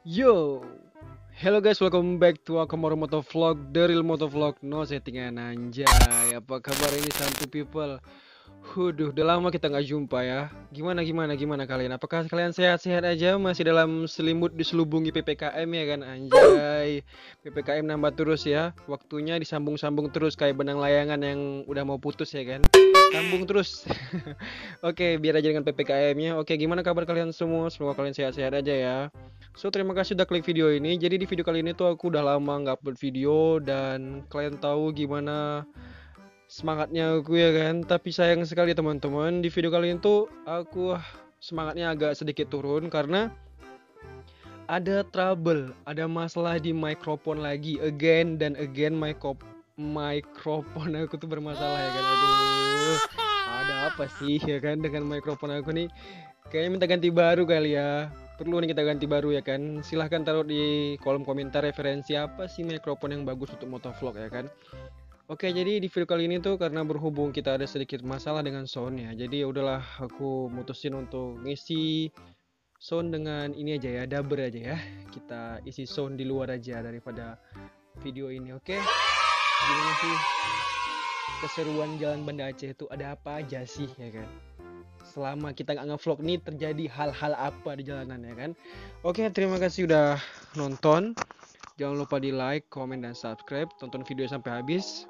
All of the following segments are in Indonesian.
Yo, hello guys, welcome back to Akamaro Motovlog, The Real Motovlog, no settingan anjay. Apa kabar ini santu people? Udah lama kita nggak jumpa ya. Gimana kalian? Apakah kalian sehat-sehat aja? Masih dalam selimut diselubungi PPKM ya kan anjay. PPKM nambah terus ya. Waktunya disambung-sambung terus kayak benang layangan yang udah mau putus ya kan. Sambung terus. Oke, biar aja dengan PPKM-nya. Oke, gimana kabar kalian semua? Semoga kalian sehat-sehat aja ya. So, terima kasih udah klik video ini. Jadi di video kali ini tuh aku udah lama nggak upload video dan kalian tahu gimana semangatnya aku ya kan. Tapi sayang sekali teman-teman, di video kali ini tuh aku semangatnya agak sedikit turun karena ada trouble, ada masalah di mikrofon lagi, again dan again mikrofon aku tuh bermasalah ya kan. Aduh, ada apa sih ya kan dengan mikrofon aku nih? Kayaknya minta ganti baru kali ya. Perlu nih kita ganti baru ya kan. Silahkan taruh di kolom komentar referensi apa sih mikrofon yang bagus untuk motovlog ya kan. Oke, jadi di video kali ini tuh karena berhubung kita ada sedikit masalah dengan sound ya. Jadi ya udahlah aku mutusin untuk ngisi sound dengan ini aja ya, dubber aja ya. Kita isi sound di luar aja daripada video ini, oke? Gimana sih keseruan Jalan Banda Aceh itu, ada apa aja sih ya kan? Selama kita nggak nge-vlog nih terjadi hal-hal apa di jalanan ya kan? Oke, terima kasih udah nonton. Jangan lupa di like, comment, dan subscribe. Tonton video sampai habis.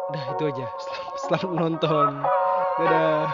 Udah itu aja. Selamat menonton. Dadah.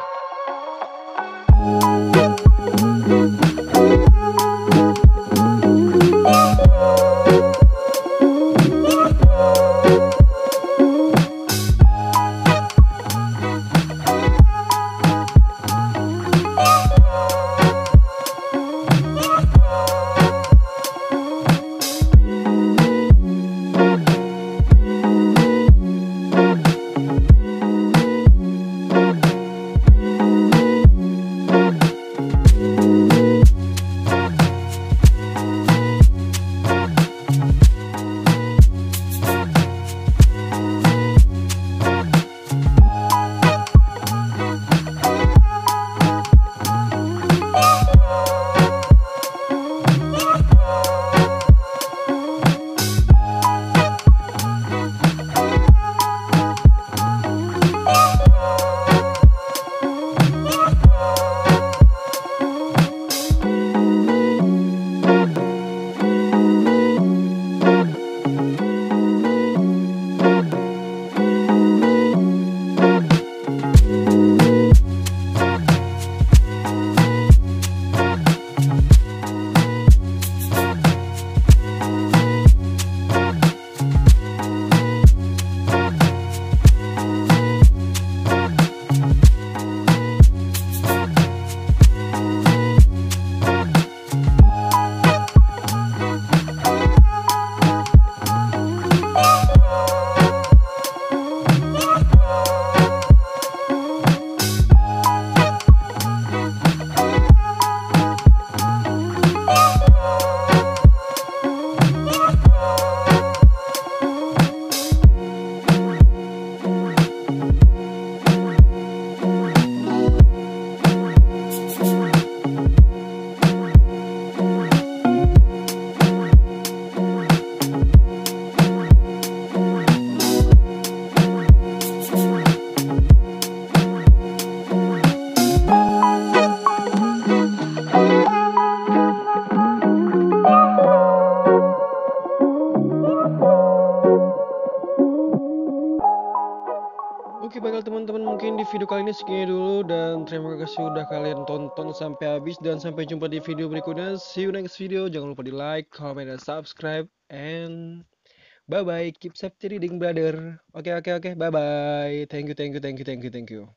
Oke, bakal teman-teman mungkin di video kali ini segini dulu dan terima kasih udah kalian tonton sampai habis dan sampai jumpa di video berikutnya. See you next video. Jangan lupa di like, comment, dan subscribe and bye bye. Keep safety reading brother. Oke. Bye bye. Thank you.